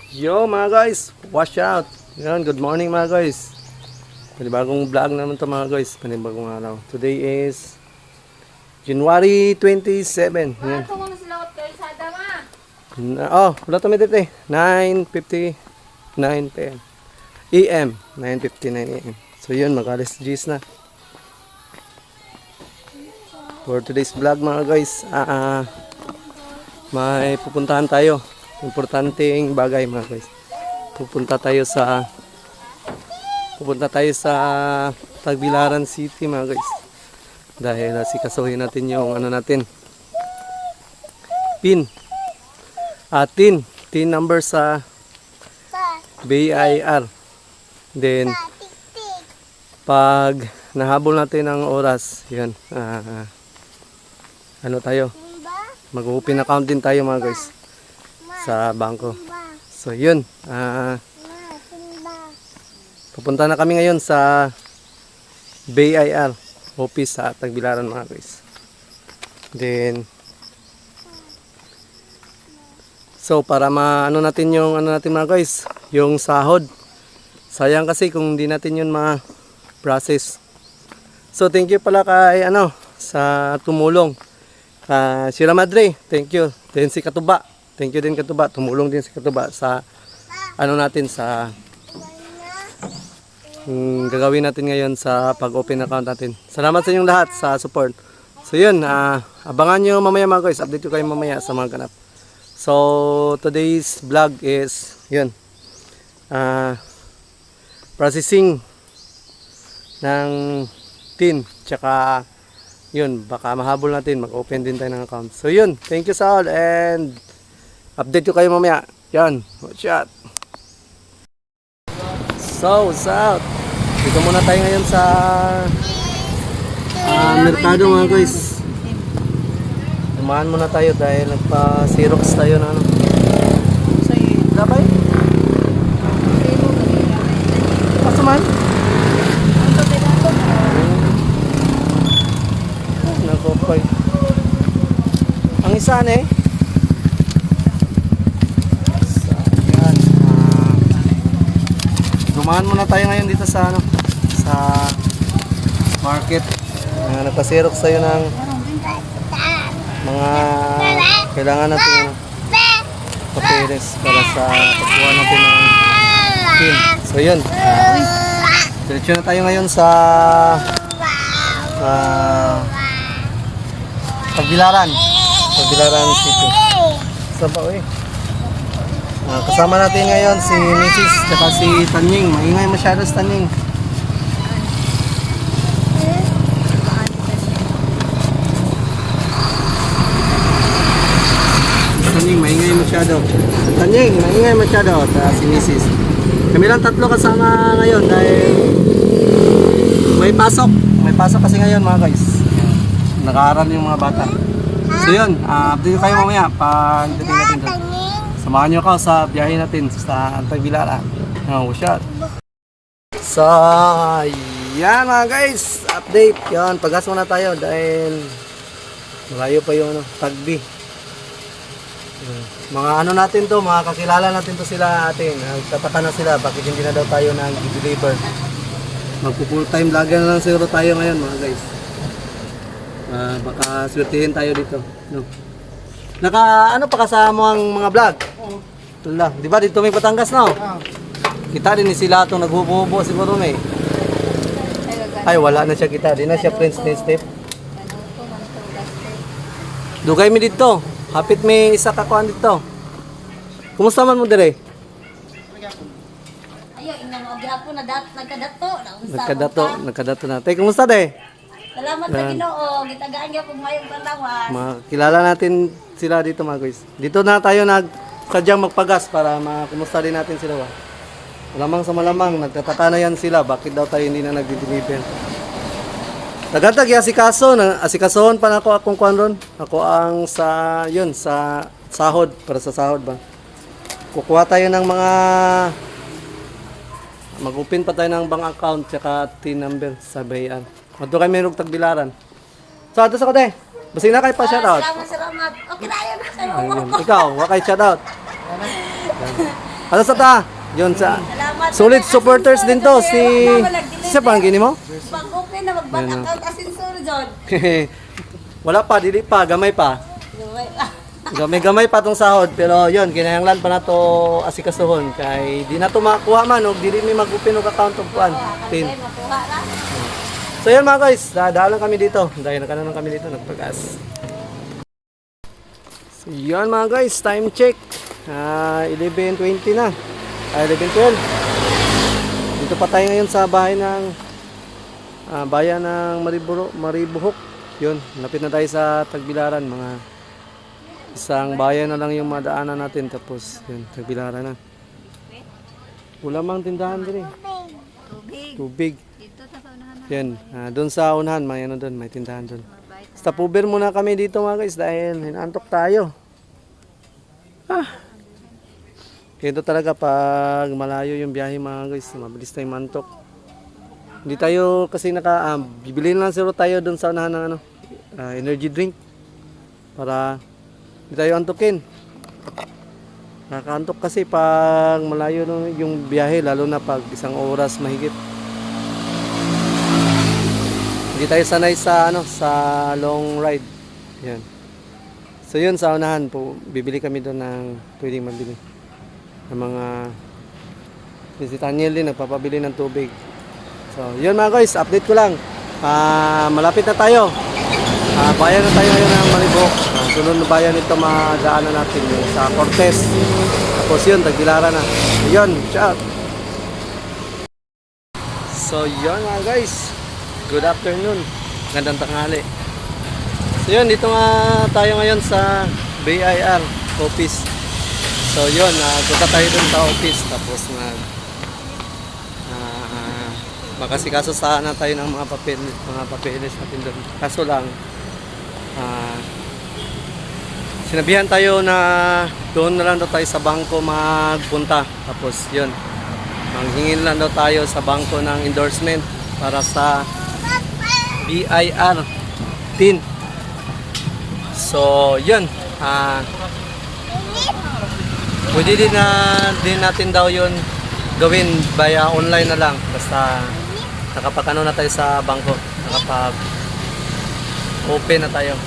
Yo mga guys, watch out. Yan, good morning mga guys. Panibagong vlog naman to mga guys. Panibagong araw. Today is January 27. Yan. Ito muna sila at kayo sa adama. Wala to may dito 9:59 p.m. AM. 9:59 AM. So yun, mag-alis G's na. For today's vlog mga guys, may pupuntahan tayo. Importanteng bagay mga guys. Pupunta tayo sa Tagbilaran City mga guys. Dahil sikasuhin natin yung natin. PIN number sa BIR. Then pag nahabol natin ang oras, yun. Tayo? Mag-open account din tayo mga guys sa bangko. So yun, pupunta na kami ngayon sa BIR office sa Tagbilaran mga guys. Then so para natin yung natin mga guys, yung sahod. Sayang kasi kung hindi natin yun ma-process. So thank you pala kay sa tumulong. Sira Madre, thank you. Then si Katuba. Thank you din Katuba. Tumulong din si Katuba sa natin sa gagawin natin ngayon sa pag-open account natin. Salamat sa inyong lahat sa support. So yun, abangan nyo mamaya mga guys. Update ko kayo mamaya sa mga ganap. So today's vlog is yun. Processing ng tin. Tsaka yun, baka mahabol natin. Mag-open din tayo ng account. So yun, thank you sa all and update ko kayo mamaya. Yan. Watch out. So, what's up? Dito muna tayo ngayon sa merkado mga guys. Dumaan muna tayo dahil nagpa-xerox tayo na Dabay? Pasaman? Nakopay. Ang isa dumaan muna tayo ngayon dito sa market. Nagpa-xerox tayo ng mga kailangan natin papeles para sa pagkuha natin ng PIN. So yun, diretso na tayo ngayon sa Tagbilaran City. Saan ba kasama natin ngayon si Mrs. at si Tanying. Maingay masyado si Tanying. Maingay masyado. Tanying, maingay masyado. At si Mrs. Kami lang tatlo kasama ngayon dahil may pasok. May pasok kasi ngayon mga guys. Nag-aaral yung mga bata. So yun, update kayo mamaya pag dating natin doon. Samahan nyo ako sa biyahe natin sa Tagbilaran. Shot. So, yan mga guys. Update. Yan, pagas muna tayo dahil malayo pa yung Tagbi. Mga natin to, mga kakilala natin to sila atin. Nagtataka na sila, bakit hindi na daw tayo nag-deliver. Magpo-full time vlogger na lang siguro tayo ngayon mga guys. Baka swertihin tayo dito. No? Pa kasama ang mga vlog? Tula, di ba dito may Batangas no? Kita din ni sila itong naghubo-hubo siguro may. Ay wala na siya kita, di na siya Prince ni Step. Dugay mi dito, hapit may isa kakuan dito. Kumusta man mo dire? Ayo, inang gihapon na Nagkadato na. Tay, kumusta de? Salamat sa Ginoo, gitagaan gyud kog mayong palawas. Kilala natin sila dito mga guys. Dito na tayo sadyang magpagas para makumusta din natin sila. Malamang sa malamang, nagtataka na yan sila. Bakit daw tayo hindi na nagdi-deliver? Tagatag asikasohon pa na ako akong kuan ron. Ako ang sa sahod, para sa sahod ba. Kukuha tayo ng mag-open pa tayo ng bank account tsaka TIN number sa bayan. Mato kay merong Tagbilaran. So ato sa kote. Basi na kay pa shoutout. Salamat. Okay na yan. Ikaw, wa kay shoutout. Ano sa ta? Yun sa Salamat. solid supporters din to si sa pangkini mo. Pag-open na mag-back Yan, account asensor dyan. Wala pa, dili pa, gamay pa. Gamay pa tong sahod pero yun kinahanglan pa nato asikasuhon kay di na to makuha man og dili mi mag-open og account og kuan. Tin. Makuha na. So yun mga guys, dadaan lang kami dito. Dahil nakano kami dito nagpagas. So yun mga guys, time check. 11:20 na. 11:12. Dito pa tayo ngayon sa bahay ng bayan ng Maribuhok. Yun, lapit na tayo sa Tagbilaran. Mga isang bayan na lang yung madaanan natin. Tapos yun, Tagbilaran na. Wala mang tindahan din eh. Tubig. Dito sa paunahan na. Yan, doon sa unahan, may ano doon, may tindahan doon. Stop over muna kami dito mga guys dahil hinantok tayo. Ito talaga pag malayo yung biyahe mga guys, mabilis tayong mantok. Hindi tayo kasi bibili lang siguro tayo doon sa unahan ng energy drink para hindi tayo antukin. Nakaantok kasi pag malayo yung biyahe lalo na pag isang oras mahigit. Hindi tayo sanay sa sa long ride. Yan. So yun sa unahan po, bibili kami doon ng pwedeng mabili. Ng mga si Daniel din nagpapabili ng tubig. So yun mga guys, update ko lang. Malapit na tayo. Bayan na tayo ngayon ng Maribuhok. Sunod na bayan ito madaanan natin yung sa Cortez. Tapos yun, Tagbilaran na. Yun, shout. So yun mga guys, good afternoon. Gandang tanghali. So yun, dito nga tayo ngayon sa BIR office. So yun, punta tayo dun sa office. Tapos makasikaso sana tayo ng mga papeles natin doon. Kaso lang, sinabihan tayo na doon na lang daw tayo sa bangko magpunta. Tapos yun, manghingin lang daw tayo sa bangko ng endorsement para sa BIR 10. So yun, pwede din natin daw yun gawin via online na lang. Basta nakapag-ano na tayo sa bangko, nakapag-open na tayo.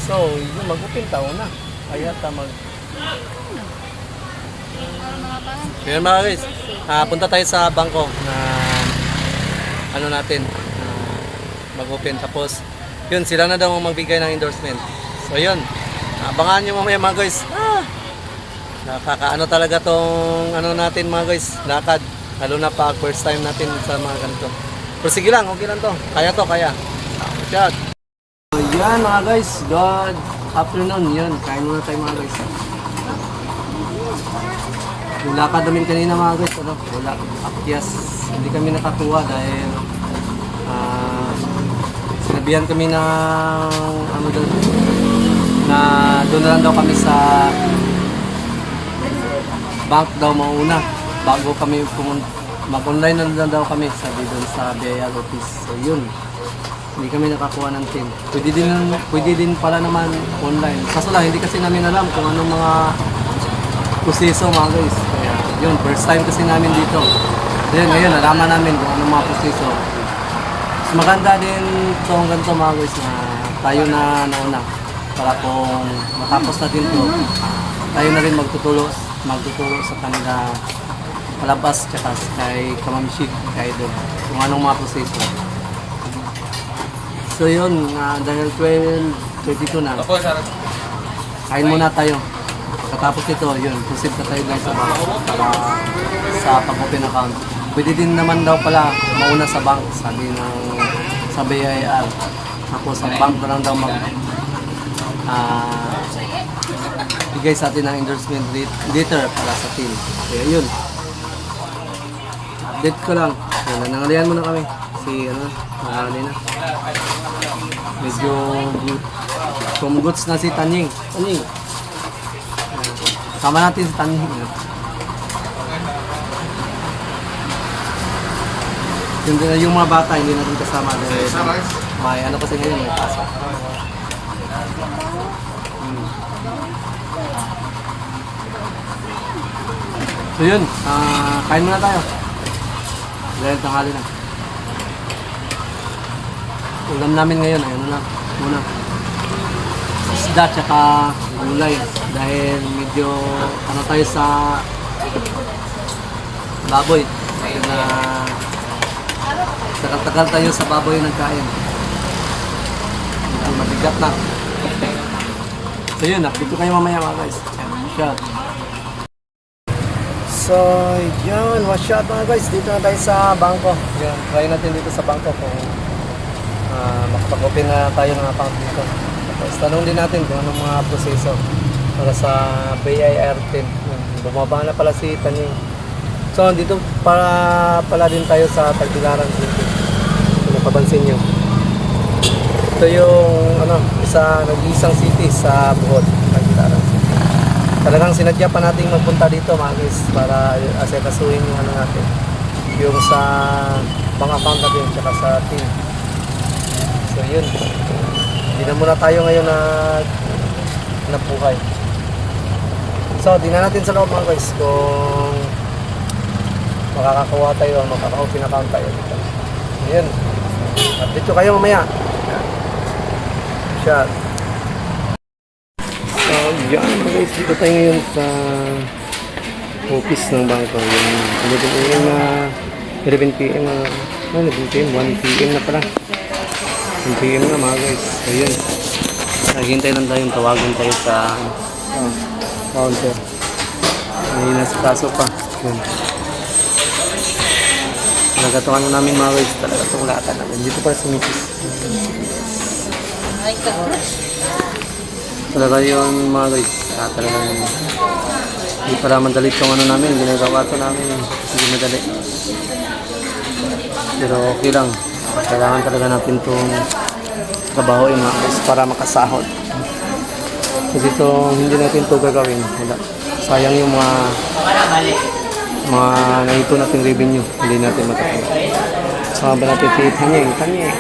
So, yun, mag-open tayo na. Kaya Yun mga guys, punta tayo sa bangko na ano natin, mag-open. Tapos, yun, sila na daw magbigay ng endorsement. So, yun, abangan nyo mamaya mga guys. Nakakaano talaga tong ano natin mga guys, lakad. Lalo na pag first time natin sa mga ganito. Pero sige lang, okay lang to. Kaya to, kaya. Shout! So yan mga guys, good afternoon. Yan, kain muna tayo mga guys. Yung lakad namin kanina mga guys, wala. Akyas, hindi kami nakakuha dahil sinabihan kami ng doon, na doon na lang daw kami sa bank daw mauna bago kami mag-online na lang daw kami doon sa BIR office. So yun, hindi kami nakakuha ng tin. Pwede din pala naman online. Kaso lang, hindi kasi namin alam kung anong mga proseso mga guys. Kaya yun, first time kasi namin dito. Then ngayon, nalaman namin kung anong mga proseso. So maganda din itong ganito mga guys na tayo na nauna. Para kung matapos natin ito, tayo na rin magtuturo sa kanila palabas tsaka kay Kamamshik, kay Dog, kung anong mga proseso. So yun, dahil 12:22 na, kain muna tayo. Pagkatapos nito, yun, proceed na tayo lang sa bank para sa pag-open account. Pwede din naman daw pala mauna sa bank, sabi ng sa BIR. Tapos ang bank na lang daw bigay sa atin ng endorsement letter para sa team. Kaya yun, update ko lang. Nangalihan muna kami si na medyo kumguts na si Tanying. Sama natin si Tanying. Yung mga bata hindi natin kasama dahil may ano kasi ngayon, may pasok. So yun, kain muna tayo. Dahil tanghali na. Ulam namin ngayon, ayun na lang. Muna. Isda tsaka gulay. Dahil medyo ano tayo sa baboy. Dahil na tagal-tagal tayo sa baboy nagkain. Medyo mabigat na. So yun, update ko kayo mamaya mga guys. Shot. So, yun, watch out mga guys. Dito na tayo sa bangko. Yun, try natin dito sa bangko kung makapag-open na tayo ng account dito. Tapos, tanong din natin kung anong mga proseso para sa BIR10. Yun, bumaba na pala si Tanying. So, dito pala din tayo sa Tagbilaran City. Kung napapansin nyo. Ito yung nag-iisang city sa Bohol, Tagbilaran City. Talagang sinadya pa nating magpunta dito mga guys para asekasuhin yung natin. Yung sa bank account natin tsaka sa team. So yun. Hindi na muna tayo ngayon nabuhay. So, di na natin sa loob mga guys kung makakakuha tayo o makaka-open account tayo dito. Ayun. Update ko kayo mamaya. Shot. So, yan mga guys. Dito tayo ngayon sa office ng bangko. Yung 11 p.m. 11 p.m. 1 p.m. na pala. 1 p.m. na mga guys. So, yun. Naghintay lang tayong tawagan tayo sa counter. May nasa kaso pa. Yun. Nagatuan na namin mga guys. Talaga itong lakad namin. Dito pala sa Mrs. Talaga yun mga guys. Talagang hindi para madali itong namin. Ginagawa ito namin. Hindi madali. Pero okay lang. Kailangan talaga natin itong trabahoin mga guys para makasahod. Kasi ito hindi natin ito gagawin. Wala. Sayang yung mga nahito nating revenue. Hindi natin matatanggap. Saka ba natin tanya.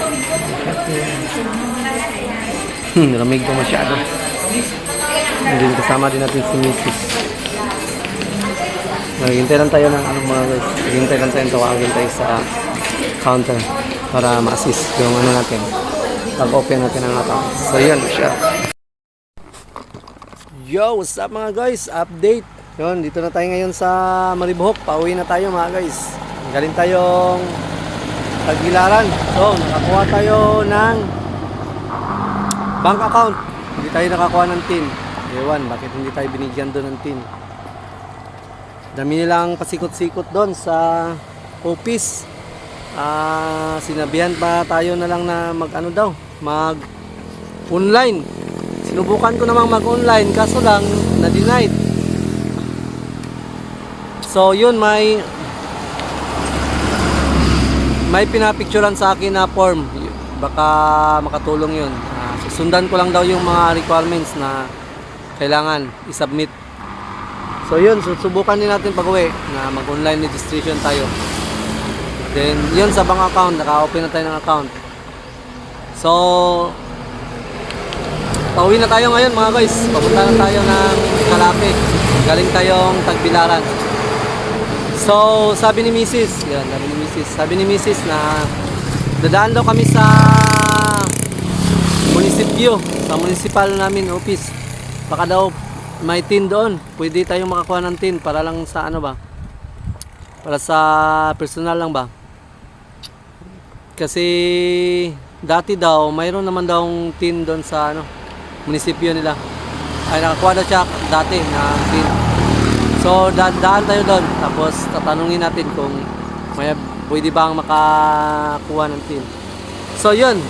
Lamig ko masyado. Hindi kasama din natin si Mrs. Naghihintay lang tayo ng mga guys. Naghihintay lang tayo tawagin tayo sa counter para ma-assist yung natin. Pag-open natin ang account. So yun siya. Yo, what's up mga guys? Update. Yun, dito na tayo ngayon sa Maribohok. Pauwi na tayo mga guys. Galing tayong Tagbilaran. So, nakakuha tayo ng bank account. Hindi tayo nakakuha ng TIN. Ewan, bakit hindi tayo binigyan doon ng TIN? Dami nilang pasikot-sikot doon sa office. Sinabihan pa tayo na lang na mag-online. Sinubukan ko namang mag-online kaso lang na-denied. So yun, may pinapicturean sa akin na form. Baka makatulong yun. Sundan ko lang daw yung mga requirements na kailangan i-submit. So yun, susubukan din natin pag-uwi na mag-online registration tayo. Then yun sa bank account, naka-open na tayo ng account. So pauwi na tayo ngayon mga guys. Papunta na tayo ng Calape. Galing tayong Tagbilaran. So sabi ni Mrs. na dadaan daw kami sa munisipyo, sa municipal namin office. Baka daw may TIN doon. Pwede tayong makakuha ng TIN para lang sa para sa personal lang ba? Kasi dati daw mayroon naman daw TIN doon sa munisipyo nila. Ay nakakuha daw siya dati na TIN. So daan tayo doon. Tapos tatanungin natin kung pwede bang makakuha ng TIN. So yun.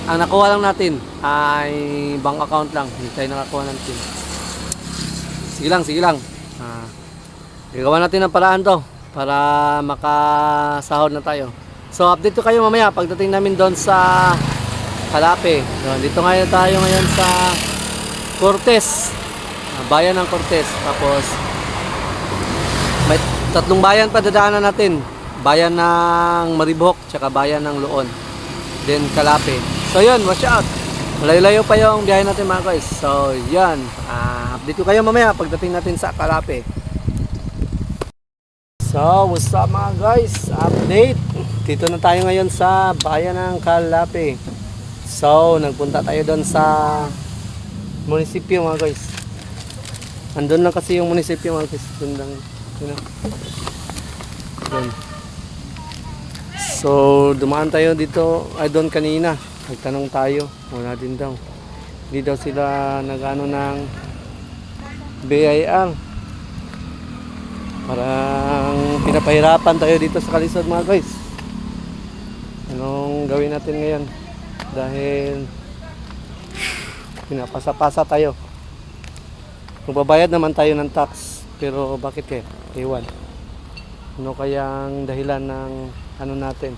Ang nakuha lang natin ay bank account lang. Hindi tayo nakakuha ng TIN. Sige lang. Gagawa natin ng paraan to para makasahod na tayo. So update ko kayo mamaya pagdating namin doon sa Calape. Dito ngayon tayo ngayon sa Cortez. Bayan ng Cortez. Tapos may 3 bayan pa dadaanan natin. Bayan ng Maribohok tsaka bayan ng Loon. Then Calape. So yun, watch out. Malayo-layo pa yung biyahe natin mga guys. So yan, Update ko kayo mamaya pagdating natin sa Calape. So, what's up mga guys? Update. Dito na tayo ngayon sa bayan ng Calape. So, nagpunta tayo doon sa munisipyo mga guys. Andun lang kasi yung munisipyo mga guys. Doon lang. Yun know. Doon. So, dumaan tayo dito. Ay, doon kanina. Nagtanong tayo. Wala din daw. Hindi daw sila nagano ng BIR. Parang pinapahirapan tayo dito sa Kalisod mga guys. Anong gawin natin ngayon? Dahil pinapasa-pasa tayo. Magbabayad naman tayo ng tax. Pero bakit kaya? Ewan. Ano kayang dahilan ng ano natin?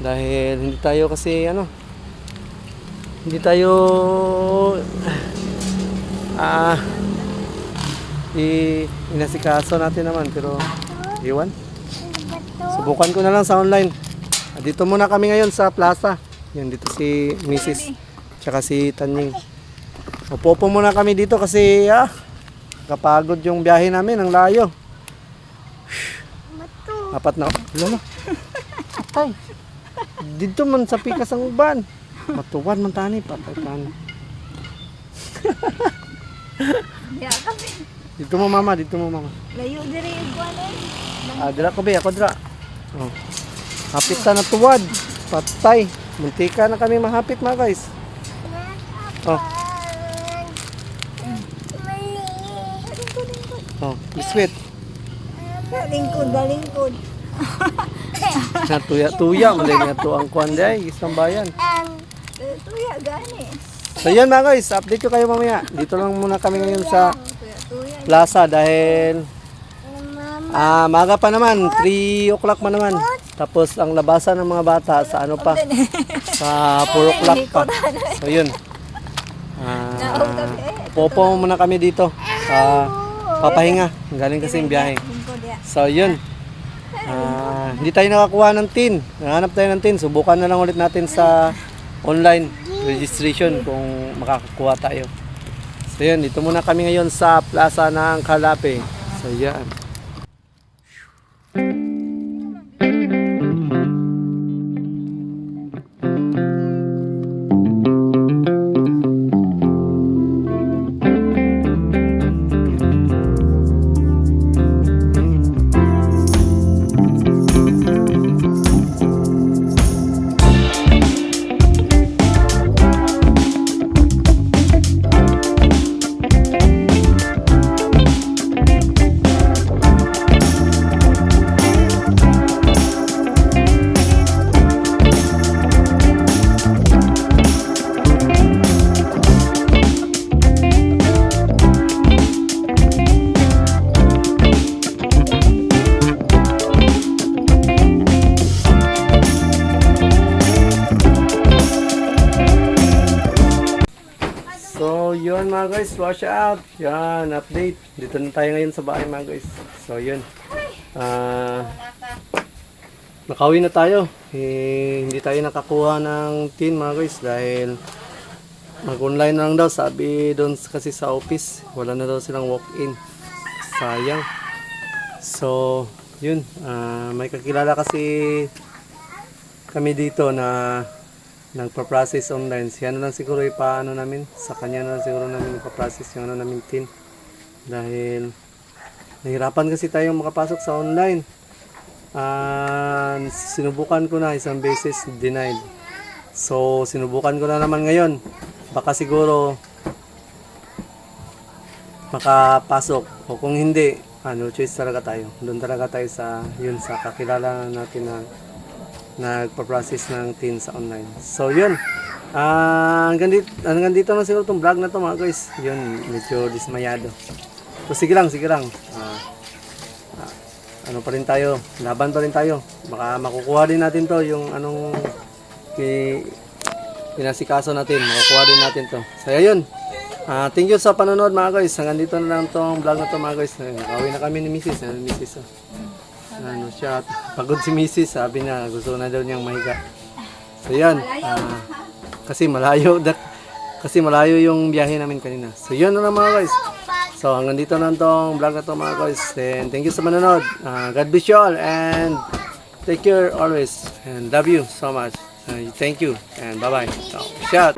Dahil hindi tayo kasi hindi tayo inasikaso natin naman, pero iwan. Subukan ko na lang sa online. Dito muna kami ngayon sa plaza. Yan, dito si Mrs. Tsaka si Tanying. Upo muna kami dito kasi kapagod yung biyahe namin, ang layo. Apat na. Lalo. Atay. Dito man sa pikas ang uban. Matuwan man tani, patay tani. Ya kami. Dito mo mama, dito mo mama. Layo diri yung kuwanan. Dira ko be, ako dira. Oh. Hapit ta na tuwad. Patay. Muntika na kami mahapit mga guys. Oh. Oh, biskwit. Lingkod. Natuya-tuya, malay nga to ang kwan day, isang bayan. Tuya gani. So yan mga guys, update ko kayo mamaya. Dito lang muna kami ngayon sa plaza dahil maaga pa naman, 3 o'clock pa naman. Tapos ang labasan ng mga bata sa ano pa, sa 4 o'clock pa. So yun. Popo muna kami dito sa papahinga. Galing kasi yung biyahe. So yun. Hindi tayo nakakuha ng tin. Nahanap tayo ng tin. Subukan na lang ulit natin sa online registration kung makakakuha tayo. So yan, dito muna kami ngayon sa plaza ng Calape. So yan. So yun mga guys, wash out. Yan, update. Dito na tayo ngayon sa bahay mga guys. So yun. Nakauwi na tayo. Hindi tayo nakakuha ng tin mga guys dahil mag-online na lang daw. Sabi doon kasi sa office, wala na daw silang walk-in. Sayang. So yun, may kakilala kasi kami dito na nagpa-process online. Siya na lang siguro ipaano namin. Sa kanya na lang siguro namin ipa-process yung ano namin tin. Dahil nahirapan kasi tayong makapasok sa online. Sinubukan ko na isang beses, denied. So sinubukan ko na naman ngayon. Baka siguro makapasok. O kung hindi, no choice talaga tayo. Doon talaga tayo sa yun sa kakilala natin na nagpa-process ng tin sa online. So yun, hanggang dito na siguro itong vlog na to mga guys. Yun, medyo dismayado. So sige lang. Ano pa rin tayo, laban pa rin tayo. Baka makukuha din natin to, yung anong pinasikaso natin, makukuha din natin to. So yun, thank you sa panonood mga guys. Hanggang dito na lang itong vlog na to mga guys. Nakauwi na kami ni Mrs. Ano siya, pagod si Mrs. Sabi niya, gusto na daw niyang mahiga. So yan, kasi malayo. Kasi malayo yung biyahe namin kanina. So yun na lang mga guys. So hanggang dito na tong vlog na to mga guys. And thank you sa manonood. God bless you all and take care always. And love you so much. Thank you and bye bye. So, shout.